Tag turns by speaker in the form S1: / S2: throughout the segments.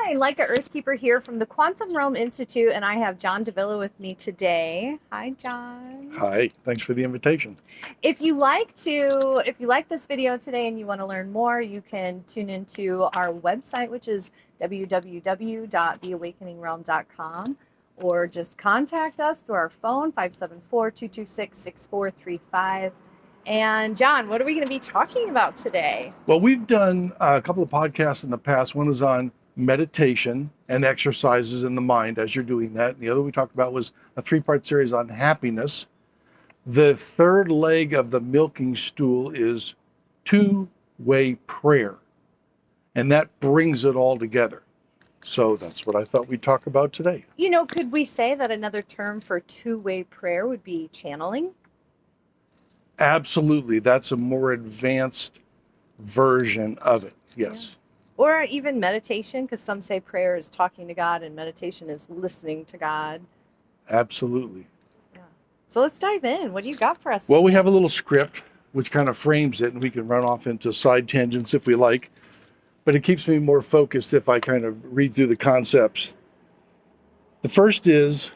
S1: Hi, Leica Earthkeeper here from the Quantum Realm Institute, and I have John Davilla with me today. Hi, John.
S2: Hi, thanks for the invitation.
S1: If you like this video today and you want to learn more, you can tune into our website, which is www.theawakeningrealm.com, or just contact us through our phone, 574-226-6435. And John, what are we going to be talking about today?
S2: Well, we've done a couple of podcasts in the past. One is on meditation and exercises in the mind as you're doing that. And the other we talked about was a 3-part series on happiness. The third leg of the milking stool is two-way prayer. And that brings it all together. So that's what I thought we'd talk about today.
S1: You know, could we say that another term for two-way prayer would be channeling?
S2: Absolutely. That's a more advanced version of it. Yes.
S1: Yeah. Or even meditation, because some say prayer is talking to God and meditation is listening to God.
S2: Absolutely.
S1: Yeah. So let's dive in. What do you got for us?
S2: Well, we have a little script which kind of frames it, and we can run off into side tangents if we like. But it keeps me more focused if I kind of read through the concepts. The first is,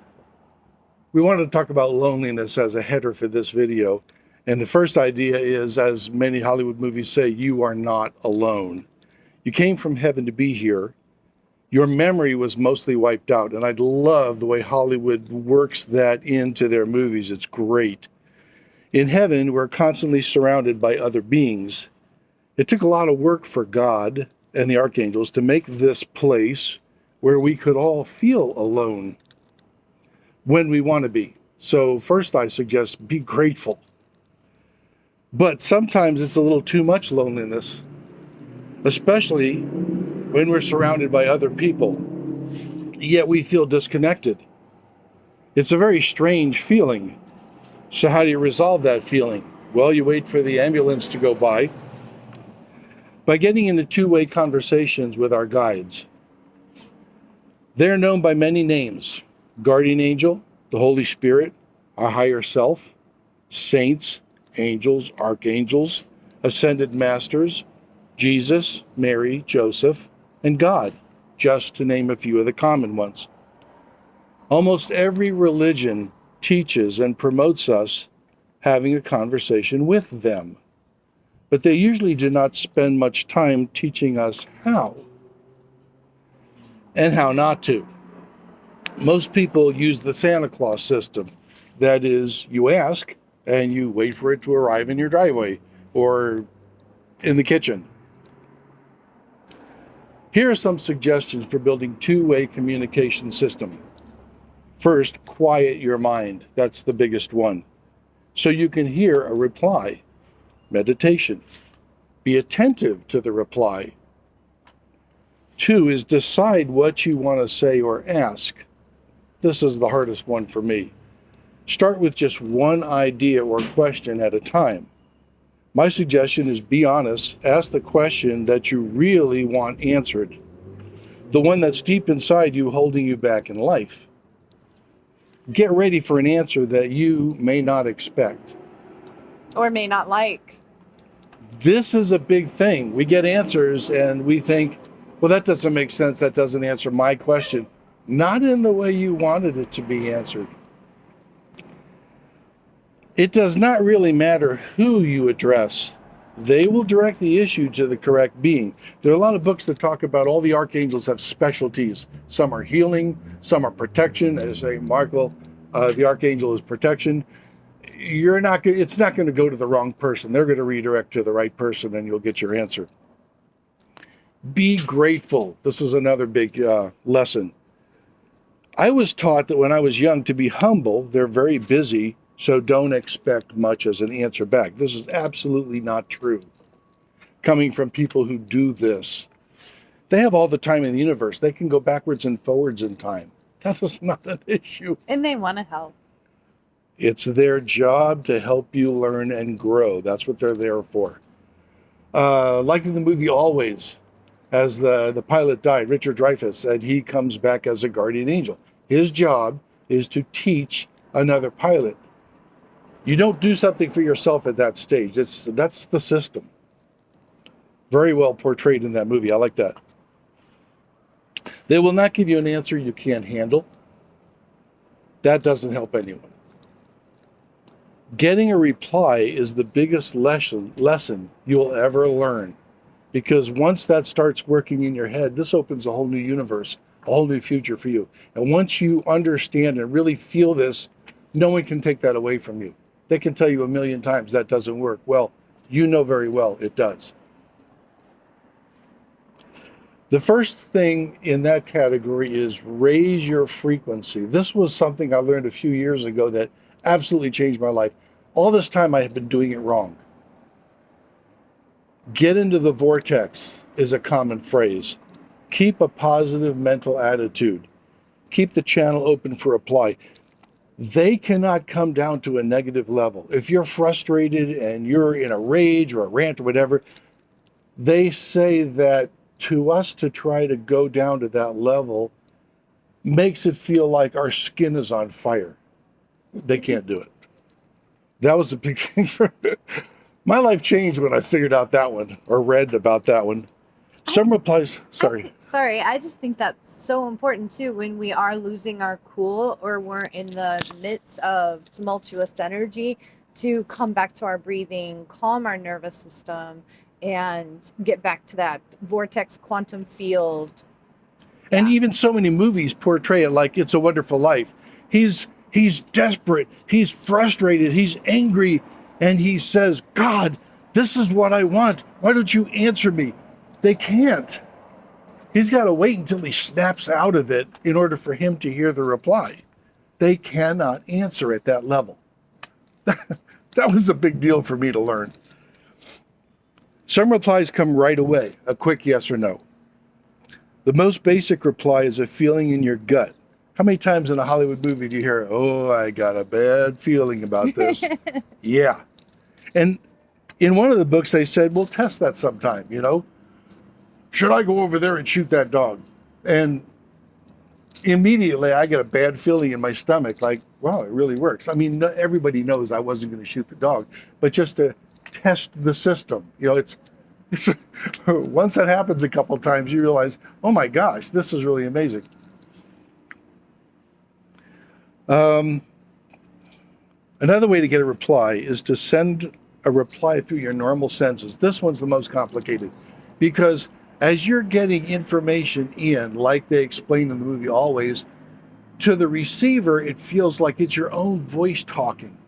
S2: we wanted to talk about loneliness as a header for this video. And the first idea is, as many Hollywood movies say, you are not alone. You came from heaven to be here. Your memory was mostly wiped out. And I love the way Hollywood works that into their movies. It's great. In heaven, we're constantly surrounded by other beings. It took a lot of work for God and the archangels to make this place where we could all feel alone when we want to be. So first I suggest be grateful. But sometimes it's a little too much loneliness, especially when we're surrounded by other people, yet we feel disconnected. It's a very strange feeling. So how do you resolve that feeling? Well, you wait for the ambulance to go by getting into two-way conversations with our guides. They're known by many names: guardian angel, the Holy Spirit, our higher self, saints, angels, archangels, ascended masters, Jesus, Mary, Joseph, and God, just to name a few of the common ones. Almost every religion teaches and promotes us having a conversation with them, but they usually do not spend much time teaching us how and how not to. Most people use the Santa Claus system. That is, you ask, and you wait for it to arrive in your driveway or in the kitchen. Here are some suggestions for building two-way communication system. First, quiet your mind. That's the biggest one. So you can hear a reply. Meditation. Be attentive to the reply. 2 is decide what you want to say or ask. This is the hardest one for me. Start with just one idea or question at a time. My suggestion is be honest. Ask the question that you really want answered. The one that's deep inside you, holding you back in life. Get ready for an answer that you may not expect.
S1: Or may not like.
S2: This is a big thing. We get answers and we think, well, that doesn't make sense. That doesn't answer my question. Not in the way you wanted it to be answered. It does not really matter who you address. They will direct the issue to the correct being. There are a lot of books that talk about all the archangels have specialties. Some are healing, some are protection. As St. Michael, the archangel is protection. It's not going to go to the wrong person. They're going to redirect to the right person and you'll get your answer. Be grateful. This is another big lesson. I was taught that when I was young to be humble. They're very busy, so don't expect much as an answer back. This is absolutely not true. Coming from people who do this, they have all the time in the universe. They can go backwards and forwards in time. That is not an issue.
S1: And they want to help.
S2: It's their job to help you learn and grow. That's what they're there for. Like in the movie Always, as the pilot died, Richard Dreyfuss, and he comes back as a guardian angel. His job is to teach another pilot. You don't do something for yourself at that stage. That's the system. Very well portrayed in that movie. I like that. They will not give you an answer you can't handle. That doesn't help anyone. Getting a reply is the biggest lesson you'll ever learn. Because once that starts working in your head, this opens a whole new universe, a whole new future for you. And once you understand and really feel this, no one can take that away from you. They can tell you a million times that doesn't work. Well, you know very well it does. The first thing in that category is raise your frequency. This was something I learned a few years ago that absolutely changed my life. All this time I had been doing it wrong. Get into the vortex is a common phrase. Keep a positive mental attitude. Keep the channel open for reply. They cannot come down to a negative level. If you're frustrated and you're in a rage or a rant or whatever, they say that to us to try to go down to that level makes it feel like our skin is on fire. They can't do it. That was a big thing for me. My life changed when I figured out that one or read about that one. Some replies, sorry.
S1: I just think that's so important too when we are losing our cool or we're in the midst of tumultuous energy to come back to our breathing, calm our nervous system, and get back to that vortex quantum field.
S2: And even so many movies portray it like It's a Wonderful Life. He's desperate, he's frustrated, he's angry, and he says, God, this is what I want. Why don't you answer me? They can't. He's got to wait until he snaps out of it in order for him to hear the reply. They cannot answer at that level. That was a big deal for me to learn. Some replies come right away, a quick yes or no. The most basic reply is a feeling in your gut. How many times in a Hollywood movie do you hear, oh, I got a bad feeling about this? Yeah. And in one of the books, they said, we'll test that sometime, you know. Should I go over there and shoot that dog? And immediately I get a bad feeling in my stomach, like, wow, it really works. I mean, everybody knows I wasn't going to shoot the dog, but just to test the system, you know, it's once that happens a couple of times, you realize, oh my gosh, this is really amazing. Another way to get a reply is to send a reply through your normal senses. This one's the most complicated because as you're getting information in, like they explain in the movie always, to the receiver, it feels like it's your own voice talking.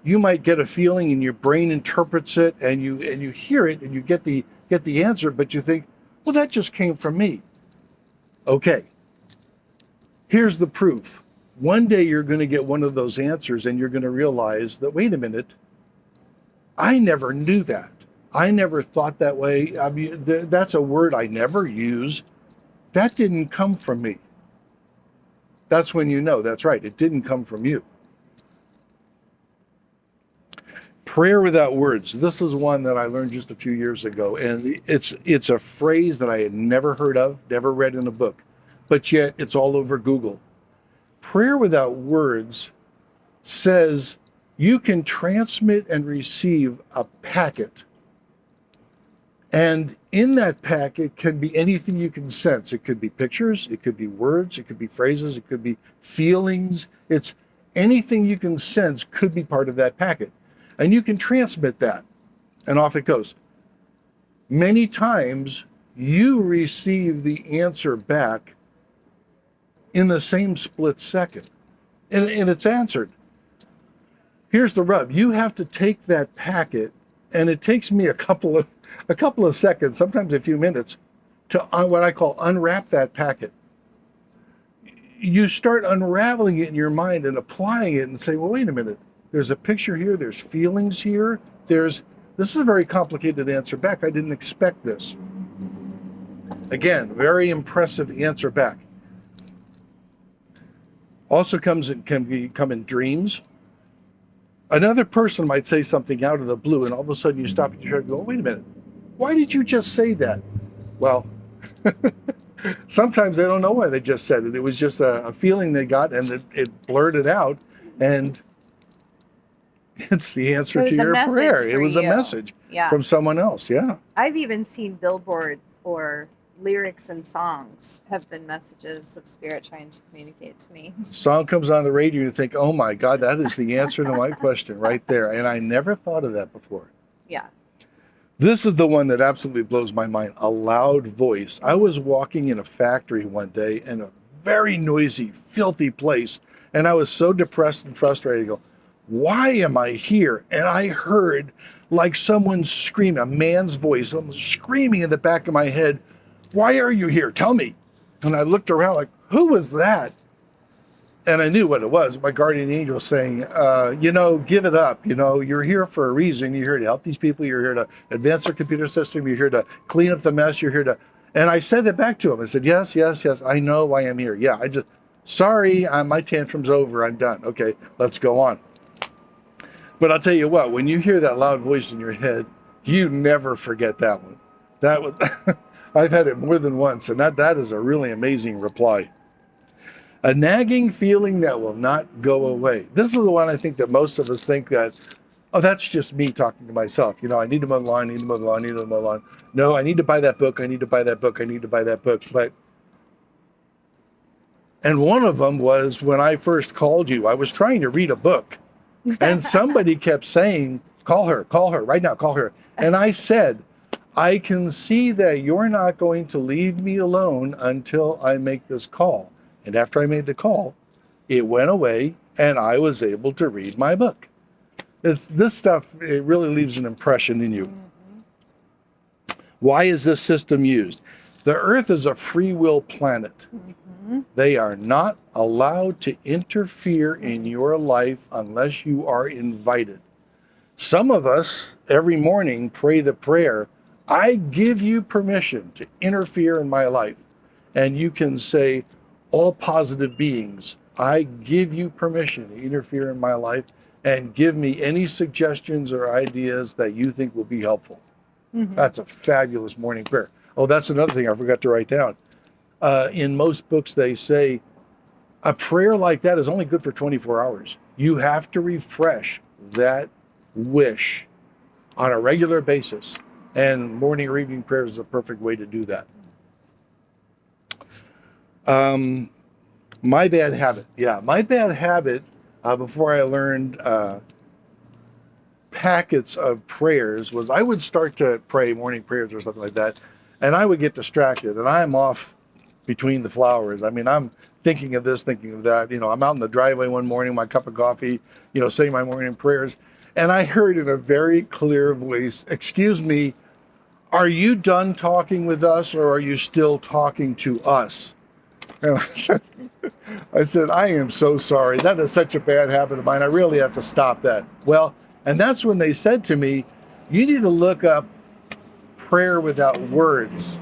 S2: You might get a feeling and your brain interprets it and you hear it and you get the answer, but you think, well, that just came from me. Okay, here's the proof. One day you're going to get one of those answers and you're going to realize that, wait a minute, I never knew that. I never thought that way. I mean, that's a word I never use. That didn't come from me. That's when you know, that's right, it didn't come from you. Prayer without words. This is one that I learned just a few years ago, and it's a phrase that I had never heard of, never read in a book, but yet it's all over Google. Prayer without words says you can transmit and receive a packet. And in that packet can be anything you can sense. It could be pictures, it could be words, it could be phrases, it could be feelings. It's anything you can sense could be part of that packet. And you can transmit that, and off it goes. Many times you receive the answer back in the same split second, and it's answered. Here's the rub. You have to take that packet, and it takes me a couple of seconds, sometimes a few minutes, to what I call unwrap that packet. You start unraveling it in your mind and applying it and say, well, wait a minute. There's a picture here, there's feelings here, this is a very complicated answer back. I didn't expect this. Again, very impressive answer back. Also can come in dreams. Another person might say something out of the blue, and all of a sudden you stop and you go, wait a minute, why did you just say that? Well, sometimes they don't know why they just said it. It was just a feeling they got, and it blurted out, and it's the answer to your prayer. It was a message from someone else. Yeah.
S1: I've even seen billboards or lyrics and songs have been messages of spirit trying to communicate to me.
S2: Song comes on the radio and you think, oh my God, that is the answer to my question right there. And I never thought of that before.
S1: Yeah.
S2: This is the one that absolutely blows my mind. A loud voice. I was walking in a factory one day in a very noisy, filthy place. And I was so depressed and frustrated. I go, why am I here? And I heard like someone screaming, a man's voice, someone screaming in the back of my head, why are you here? Tell me. And I looked around like, who was that? And I knew what it was. My guardian angel saying, give it up. You're here for a reason. You're here to help these people. You're here to advance their computer system. You're here to clean up the mess. You're here to, and I said that back to him. I said, yes, I know why I'm here. Yeah, sorry, my tantrum's over. I'm done. Okay, let's go on. But I'll tell you what, when you hear that loud voice in your head, you never forget that one. That was, I've had it more than once, and that is a really amazing reply. A nagging feeling that will not go away. This is the one I think that most of us think that, oh, that's just me talking to myself. I need to mow the lawn, I need to mow the lawn, I need to mow the lawn. No, I need to buy that book, I need to buy that book, I need to buy that book. And one of them was when I first called you, I was trying to read a book. And somebody kept saying, call her right now, call her. And I said, I can see that you're not going to leave me alone until I make this call. And after I made the call, it went away and I was able to read my book. This stuff, it really leaves an impression in you. Mm-hmm. Why is this system used? The Earth is a free will planet. Mm-hmm. They are not allowed to interfere in your life unless you are invited. Some of us every morning pray the prayer, I give you permission to interfere in my life. And you can say, all positive beings, I give you permission to interfere in my life and give me any suggestions or ideas that you think will be helpful. Mm-hmm. That's a fabulous morning prayer. Oh, that's another thing I forgot to write down. In most books, they say a prayer like that is only good for 24 hours. You have to refresh that wish on a regular basis. And morning or evening prayer is a perfect way to do that. My bad habit. Yeah, my bad habit before I learned packets of prayers was I would start to pray morning prayers or something like that, and I would get distracted, and I'm off between the flowers. I mean, I'm thinking of this, thinking of that. I'm out in the driveway one morning, my cup of coffee, saying my morning prayers, and I heard in a very clear voice, excuse me, are you done talking with us or are you still talking to us? And I said, I am so sorry. That is such a bad habit of mine. I really have to stop that. Well, and that's when they said to me, you need to look up prayer without words.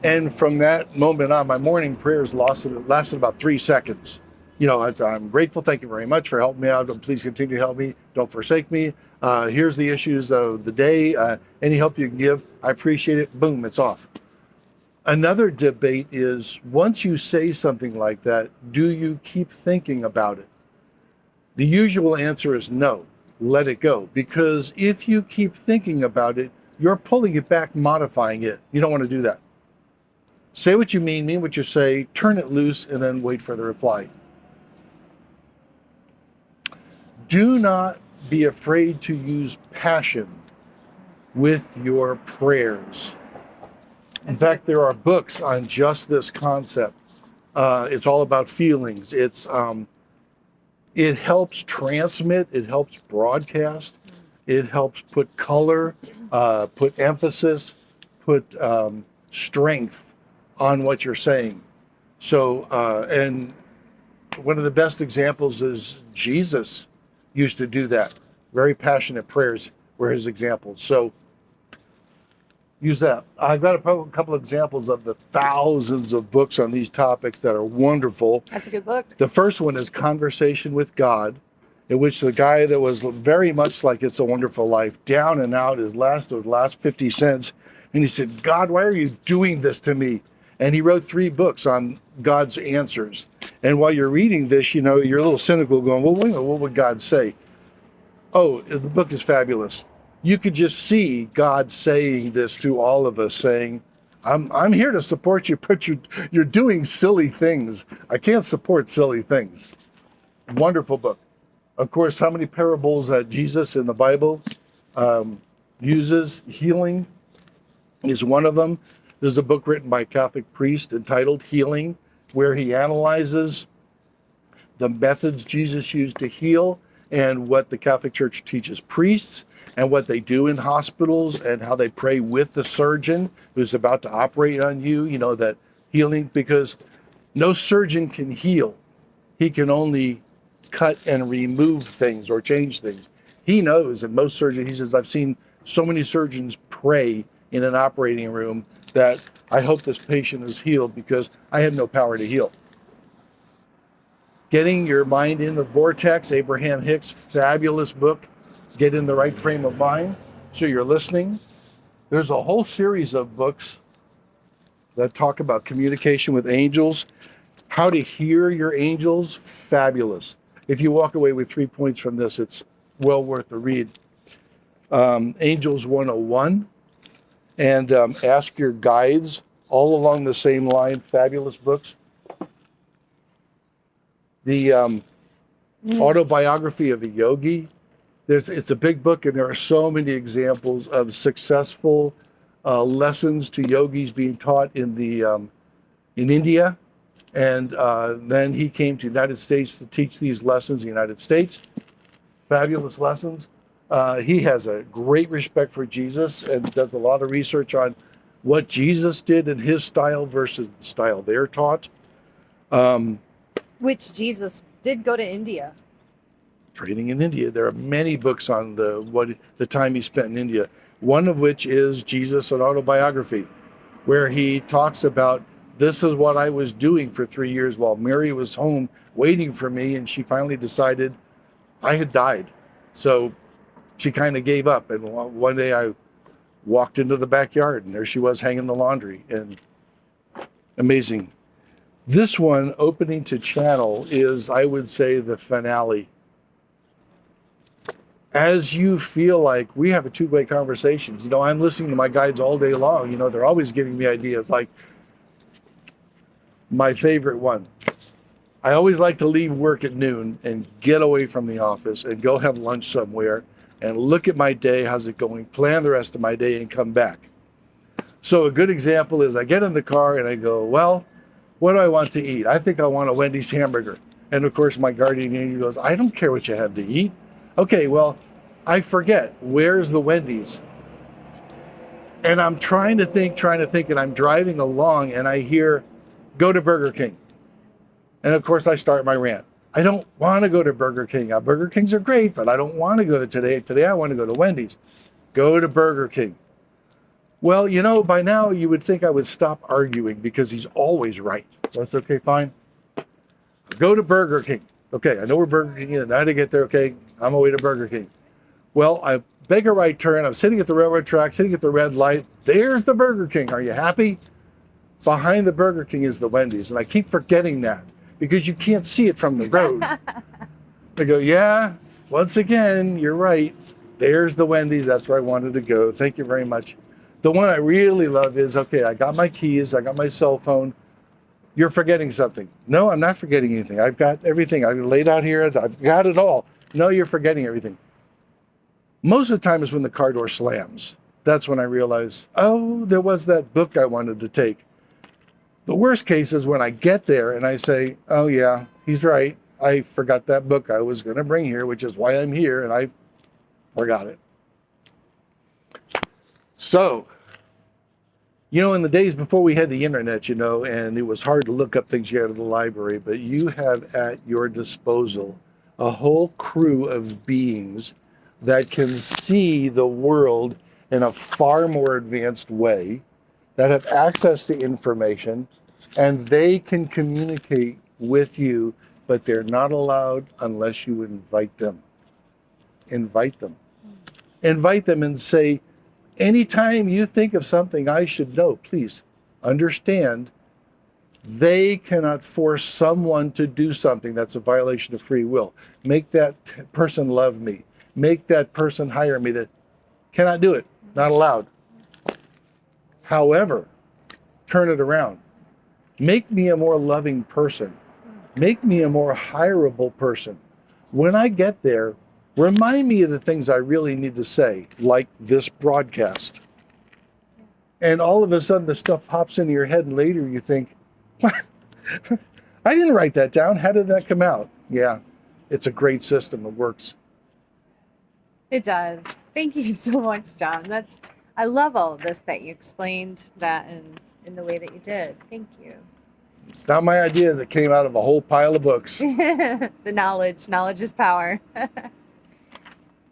S2: And from that moment on, my morning prayers lasted about 3 seconds. I'm grateful. Thank you very much for helping me out. Please continue to help me. Don't forsake me. Here's the issues of the day. Any help you can give, I appreciate it. Boom, it's off. Another debate is, once you say something like that, do you keep thinking about it? The usual answer is no, let it go. Because if you keep thinking about it, you're pulling it back, modifying it. You don't want to do that. Say what you mean what you say, turn it loose, and then wait for the reply. Do not be afraid to use passion with your prayers. In fact, there are books on just this concept. It's all about feelings. It helps transmit, it helps broadcast, it helps put color, put emphasis, put strength on what you're saying. So, and one of the best examples is Jesus used to do that. Very passionate prayers were his examples. So use that. I've got a couple of examples of the thousands of books on these topics that are wonderful.
S1: That's a good book.
S2: The first one is Conversation with God, in which the guy that was very much like It's a Wonderful Life, down and out, his last 50 cents. And he said, God, why are you doing this to me? And he wrote 3 books on God's answers. And while you're reading this, you're a little cynical going, well, wait a minute, what would God say? Oh, the book is fabulous. You could just see God saying this to all of us, saying, I'm here to support you, but you're doing silly things. I can't support silly things. Wonderful book. Of course, how many parables that Jesus in the Bible uses? Healing is one of them. There's a book written by a Catholic priest entitled Healing, where he analyzes the methods Jesus used to heal and what the Catholic Church teaches priests and what they do in hospitals and how they pray with the surgeon who's about to operate on you, that healing, because no surgeon can heal. He can only cut and remove things or change things. He knows, and most surgeons, he says, I've seen so many surgeons pray in an operating room that I hope this patient is healed because I have no power to heal. Getting Your Mind in the Vortex, Abraham Hicks, fabulous book. Get in the right frame of mind so you're listening. There's a whole series of books that talk about communication with angels, how to hear your angels, fabulous. If you walk away with 3 points from this, it's well worth the read. Angels 101 and Ask Your Guides, all along the same line, fabulous books. The Autobiography of a Yogi. It's a big book, and there are so many examples of successful lessons to yogis being taught in India, and then he came to the United States to teach these lessons in the United States. Fabulous lessons. He has a great respect for Jesus and does a lot of research on what Jesus did in his style versus the style they're taught.
S1: Which Jesus did go to India.
S2: Training in India. There are many books on the time he spent in India. One of which is Jesus, an autobiography, where he talks about, this is what I was doing for 3 years while Mary was home waiting for me, and she finally decided I had died. So she kind of gave up, and one day I walked into the backyard and there she was hanging the laundry, and amazing. This one, Opening to Channel, is, I would say, the finale. As you feel like we have a two-way conversations, I'm listening to my guides all day long. They're always giving me ideas. Like my favorite one, I always like to leave work at noon and get away from the office and go have lunch somewhere and look at my day, how's it going, plan the rest of my day, and come back. So a good example is I get in the car and I go, well, what do I want to eat? I think I want a Wendy's hamburger. And of course my guardian angel goes, I don't care what you have to eat. Okay, well, I forget, where's the Wendy's? And I'm trying to think, and I'm driving along and I hear, go to Burger King. And of course I start my rant. I don't want to go to Burger King. Burger Kings are great, but I don't want to go there today. Today I want to go to Wendy's. Go to Burger King. Well, by now you would think I would stop arguing because he's always right. That's okay, fine. Go to Burger King. Okay, I know where Burger King is. Now to get there, okay, I'm on my way to Burger King. Well, I make a right turn. I'm sitting at the railroad track, sitting at the red light. There's the Burger King. Are you happy? Behind the Burger King is the Wendy's, and I keep forgetting that because you can't see it from the road. I go, yeah, once again, you're right. There's the Wendy's. That's where I wanted to go. Thank you very much. The one I really love is, okay, I got my keys. I got my cell phone. You're forgetting something. No, I'm not forgetting anything. I've got everything. I've laid out here. I've got it all. No, you're forgetting everything. Most of the time is when the car door slams. That's when I realize, oh, there was that book I wanted to take. The worst case is when I get there and I say, oh yeah, he's right. I forgot that book I was going to bring here, which is why I'm here, and I forgot it. So, in the days before we had the internet, and it was hard to look up things you had at the library, but you have at your disposal a whole crew of beings that can see the world in a far more advanced way, that have access to information, and they can communicate with you, but they're not allowed unless you invite them. Invite them. Invite them and say, anytime you think of something I should know, please understand, they cannot force someone to do something that's a violation of free will. Make that person love me. Make that person hire me. That cannot do it. Not allowed. However, turn it around. Make me a more loving person. Make me a more hireable person. When I get there, remind me of the things I really need to say, like this broadcast. And all of a sudden the stuff pops into your head, and later you think, what? I didn't write that down. How did that come out? Yeah, it's a great system. It works.
S1: It does. Thank you so much, John. I love all of this that you explained that in the way that you did. Thank you.
S2: It's not my ideas. It came out of a whole pile of books.
S1: The knowledge is power.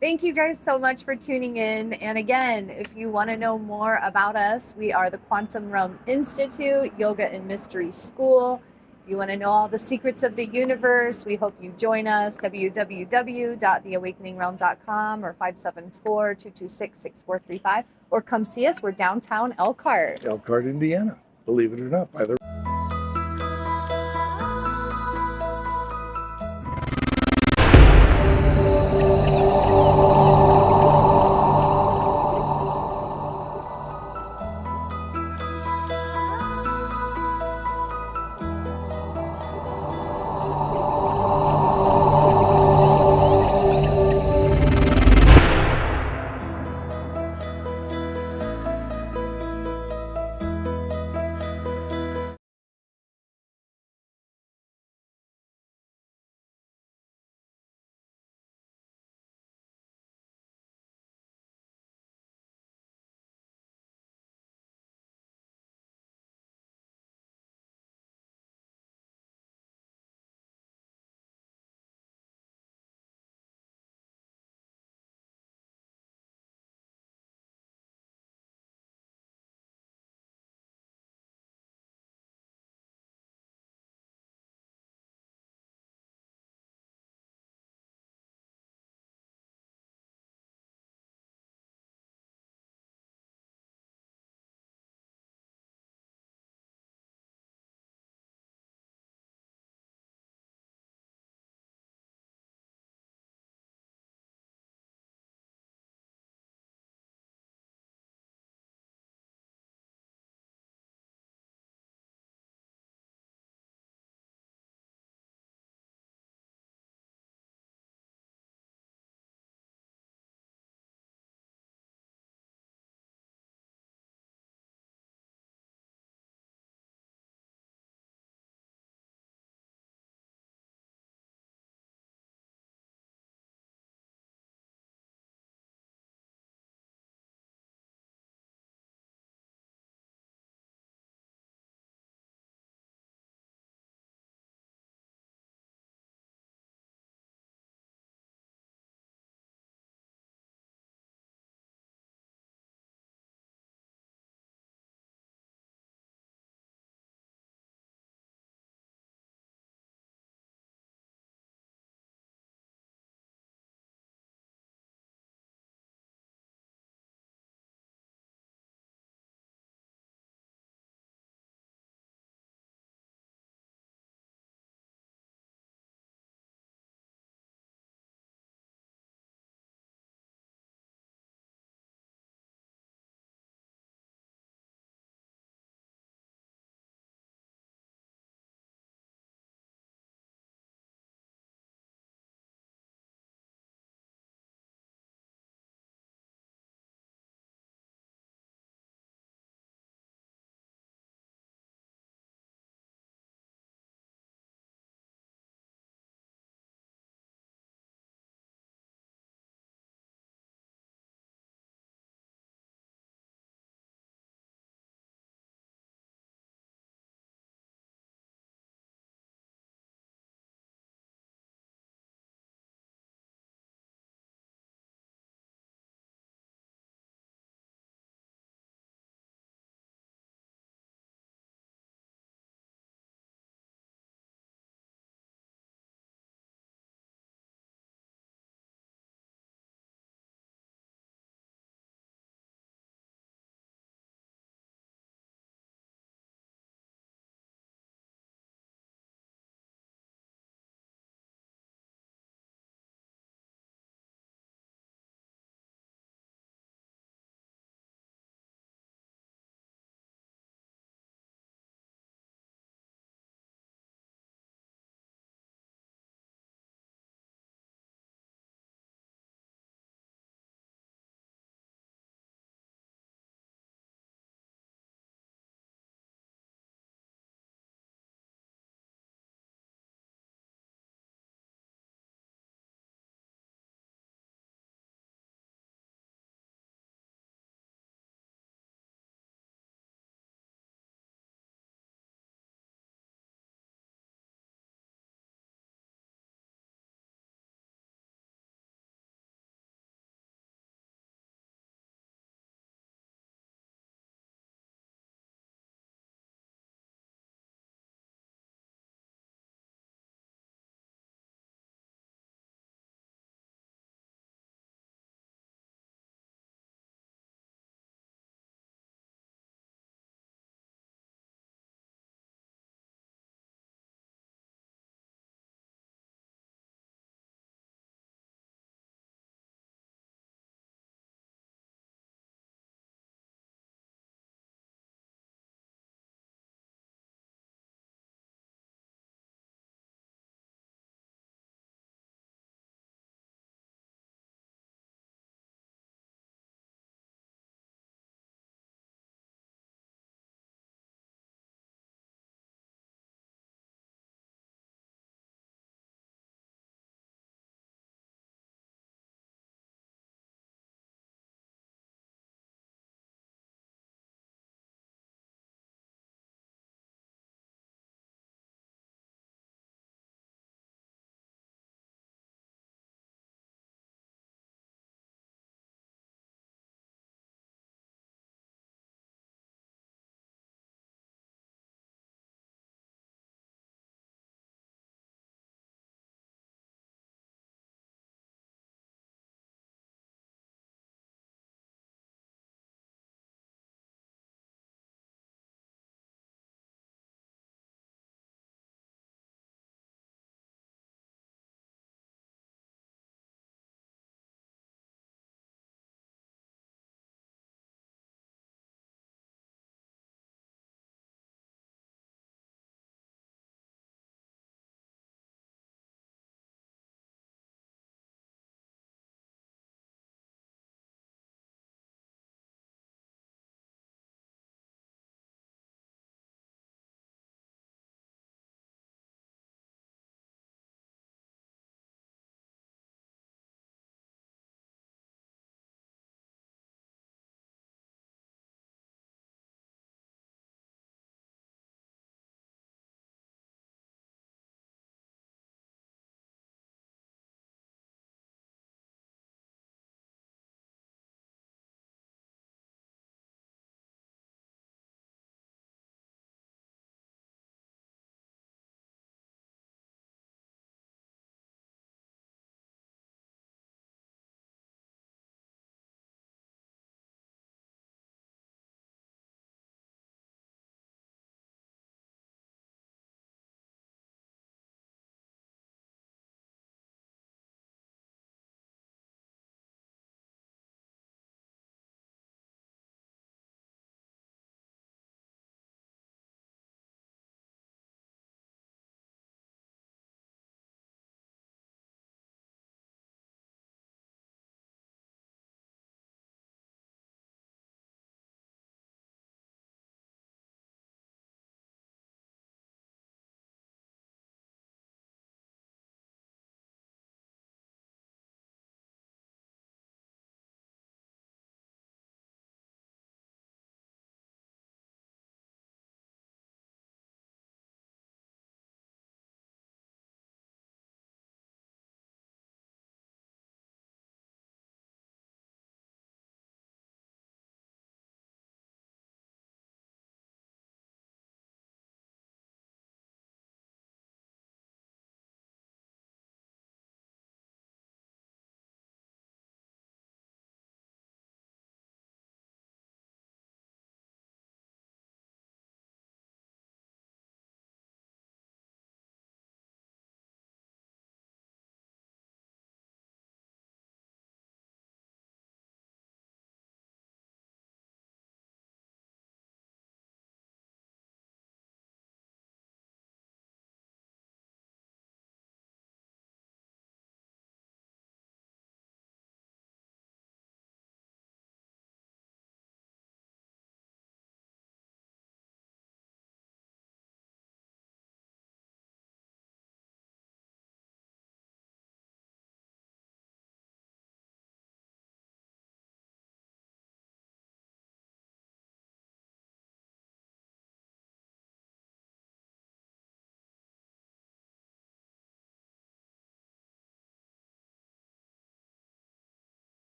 S1: Thank you guys so much for tuning in. And again, if you want to know more about us, we are the Quantum Realm Institute, Yoga and Mystery School. If you want to know all the secrets of the universe, we hope you join us, www.theawakeningrealm.com or 574-226-6435, or come see us. We're downtown Elkhart.
S2: Elkhart, Indiana. Believe it or not, by the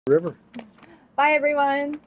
S2: River.
S1: Bye, everyone.